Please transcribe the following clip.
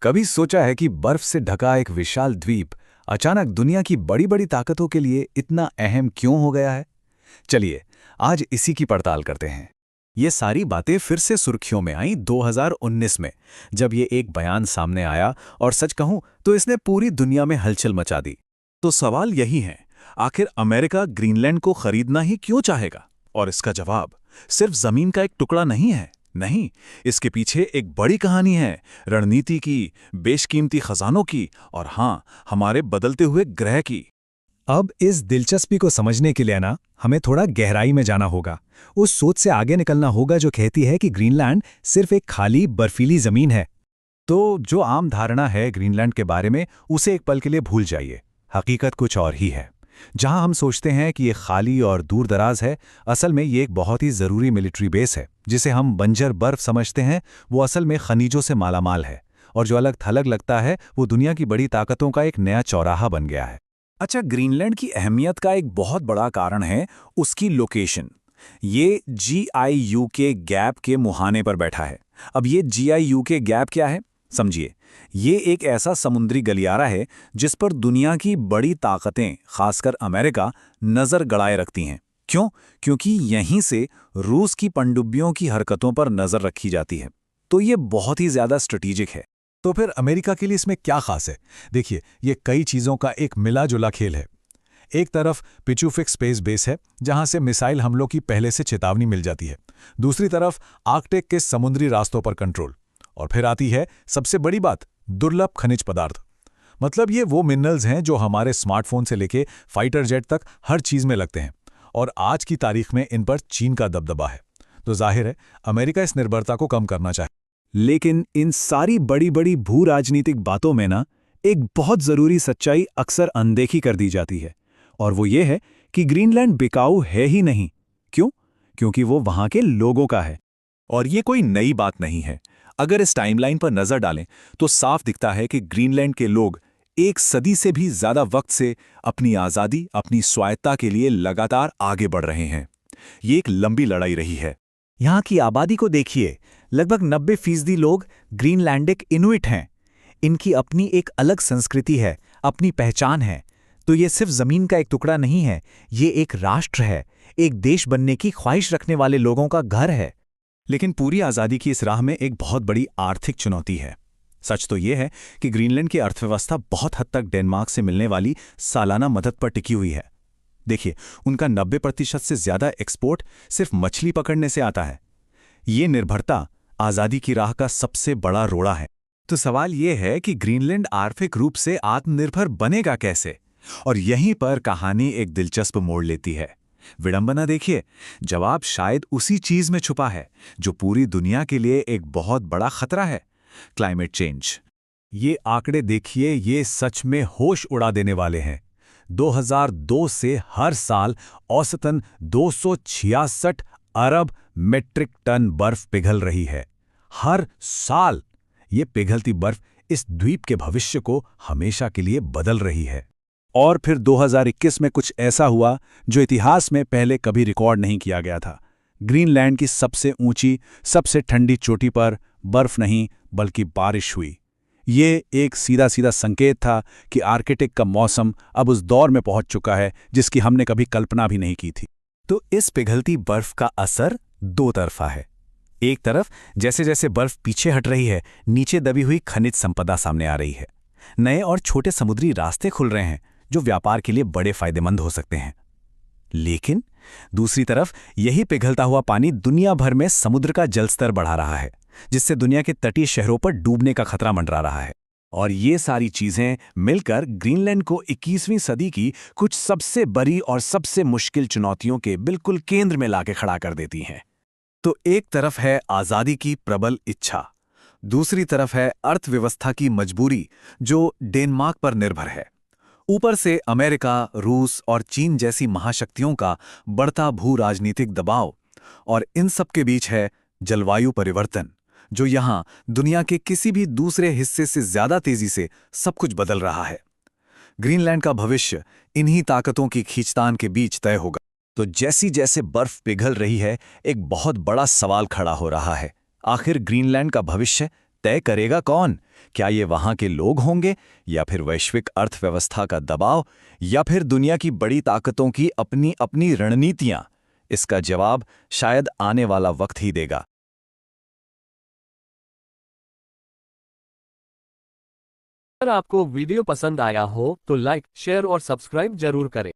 कभी सोचा है कि बर्फ से ढका एक विशाल द्वीप अचानक दुनिया की बड़ी बड़ी ताकतों के लिए इतना अहम क्यों हो गया है? चलिए, आज इसी की पड़ताल करते हैं। ये सारी बातें फिर से सुर्खियों में आईं 2019 में, जब ये एक बयान सामने आया और सच कहूं तो इसने पूरी दुनिया में हलचल मचा दी। तो सवाल यही है, आखिर अमेरिका ग्रीनलैंड को खरीदना ही क्यों चाहेगा? और इसका जवाब सिर्फ जमीन का एक टुकड़ा नहीं है। नहीं, इसके पीछे एक बड़ी कहानी है, रणनीति की, बेशकीमती खजानों की और हाँ, हमारे बदलते हुए ग्रह की। अब इस दिलचस्पी को समझने के लिए ना हमें थोड़ा गहराई में जाना होगा। उस सोच से आगे निकलना होगा जो कहती है कि ग्रीनलैंड सिर्फ एक खाली बर्फीली जमीन है। तो जो आम धारणा है ग्रीनलैंड के बारे में, उसे एक पल के लिए भूल जाइए। हकीकत कुछ और ही है। जहां हम सोचते हैं कि ये खाली और दूर दराज है, असल में ये एक बहुत ही ज़रूरी मिलिट्री बेस है। जिसे हम बंजर बर्फ समझते हैं, वो असल में खनिजों से मालामाल है। और जो अलग थलग लगता है, वो दुनिया की बड़ी ताकतों का एक नया चौराहा बन गया है। अच्छा, ग्रीनलैंड की अहमियत का एक बहुत बड़ा कारण है उसकी लोकेशन। ये GIU के गैप के मुहाने पर बैठा है। अब ये GIU के गैप क्या है, समझिए। ये एक ऐसा समुद्री गलियारा है जिस पर दुनिया की बड़ी ताकतें, खासकर अमेरिका, नज़र गड़ाए रखती हैं। क्यों? क्योंकि यहीं से रूस की पनडुब्बियों की हरकतों पर नज़र रखी जाती है। तो ये बहुत ही ज़्यादा स्ट्रेटेजिक है। तो फिर अमेरिका के लिए इसमें क्या खास है? देखिए, ये कई चीज़ों का एक मिला जुला खेल है। एक तरफ पिचुफिक स्पेस बेस है, जहां से मिसाइल हमलों की पहले से चेतावनी मिल जाती है। दूसरी तरफ आर्कटिक के समुद्री रास्तों पर कंट्रोल। और फिर आती है सबसे बड़ी बात, दुर्लभ खनिज पदार्थ। मतलब ये वो मिनरल्स हैं जो हमारे स्मार्टफोन से लेके फाइटर जेट तक हर चीज़ में लगते हैं। और आज की तारीख में इन पर चीन का दबदबा है। तो जाहिर है अमेरिका इस निर्भरता को कम करना चाहे। लेकिन इन सारी बड़ी बड़ी भू राजनीतिक बातों में ना, एक बहुत ज़रूरी सच्चाई अक्सर अनदेखी कर दी जाती है। और वो ये है कि ग्रीनलैंड बिकाऊ है ही नहीं। क्यों? क्योंकि वो वहाँ के लोगों का है। और ये कोई नई बात नहीं है। अगर इस टाइमलाइन पर नज़र डालें तो साफ दिखता है कि ग्रीनलैंड के लोग एक सदी से भी ज़्यादा वक्त से अपनी आज़ादी, अपनी स्वायत्ता के लिए लगातार आगे बढ़ रहे हैं। ये एक लंबी लड़ाई रही है। यहाँ की आबादी को देखिए, लगभग 90% लोग ग्रीनलैंडिक इनुइट हैं। इनकी अपनी एक अलग संस्कृति है, अपनी पहचान है। तो ये सिर्फ जमीन का एक टुकड़ा नहीं है, ये एक राष्ट्र है, एक देश बनने की ख्वाहिश रखने वाले लोगों का घर है। लेकिन पूरी आज़ादी की इस राह में एक बहुत बड़ी आर्थिक चुनौती है। सच तो ये है कि ग्रीनलैंड की अर्थव्यवस्था बहुत हद तक डेनमार्क से मिलने वाली सालाना मदद पर टिकी हुई है। देखिए, उनका 90% से ज़्यादा एक्सपोर्ट सिर्फ मछली पकड़ने से आता है। ये निर्भरता आज़ादी की राह का सबसे बड़ा रोड़ा है। तो सवाल ये है कि ग्रीनलैंड आर्थिक रूप से आत्मनिर्भर बनेगा कैसे? और यहीं पर कहानी एक दिलचस्प मोड़ लेती है। विडंबना देखिए, जवाब शायद उसी चीज में छुपा है जो पूरी दुनिया के लिए एक बहुत बड़ा खतरा है, क्लाइमेट चेंज। ये आंकड़े देखिए, ये सच में होश उड़ा देने वाले हैं। 2002 से हर साल औसतन 266 अरब मेट्रिक टन बर्फ पिघल रही है। हर साल ये पिघलती बर्फ इस द्वीप के भविष्य को हमेशा के लिए बदल रही है। और फिर 2021 में कुछ ऐसा हुआ जो इतिहास में पहले कभी रिकॉर्ड नहीं किया गया था। ग्रीनलैंड की सबसे ऊंची, सबसे ठंडी चोटी पर बर्फ नहीं बल्कि बारिश हुई। ये एक सीधा सीधा संकेत था कि आर्कटिक का मौसम अब उस दौर में पहुंच चुका है जिसकी हमने कभी कल्पना भी नहीं की थी। तो इस पिघलती बर्फ का असर दो तरफा है। एक तरफ जैसे जैसे बर्फ पीछे हट रही है, नीचे दबी हुई खनिज संपदा सामने आ रही है। नए और छोटे समुद्री रास्ते खुल रहे हैं जो व्यापार के लिए बड़े फायदेमंद हो सकते हैं। लेकिन दूसरी तरफ यही पिघलता हुआ पानी दुनिया भर में समुद्र का जलस्तर बढ़ा रहा है, जिससे दुनिया के तटीय शहरों पर डूबने का खतरा मंडरा रहा है। और ये सारी चीजें मिलकर ग्रीनलैंड को 21वीं सदी की कुछ सबसे बड़ी और सबसे मुश्किल चुनौतियों के बिल्कुल केंद्र में लाके खड़ा कर देती हैं। तो एक तरफ है आजादी की प्रबल इच्छा, दूसरी तरफ है अर्थव्यवस्था की मजबूरी जो डेनमार्क पर निर्भर है। ऊपर से अमेरिका, रूस और चीन जैसी महाशक्तियों का बढ़ता भू राजनीतिक दबाव, और इन सब के बीच है जलवायु परिवर्तन, जो यहाँ दुनिया के किसी भी दूसरे हिस्से से ज्यादा तेजी से सब कुछ बदल रहा है। ग्रीनलैंड का भविष्य इन्हीं ताकतों की खींचतान के बीच तय होगा। तो जैसी जैसे बर्फ पिघल रही है, एक बहुत बड़ा सवाल खड़ा हो रहा है। आखिर ग्रीनलैंड का भविष्य तय करेगा कौन? क्या ये वहां के लोग होंगे, या फिर वैश्विक अर्थव्यवस्था का दबाव, या फिर दुनिया की बड़ी ताकतों की अपनी अपनी रणनीतियां? इसका जवाब शायद आने वाला वक्त ही देगा। अगर आपको वीडियो पसंद आया हो तो लाइक, शेयर और सब्सक्राइब जरूर करें।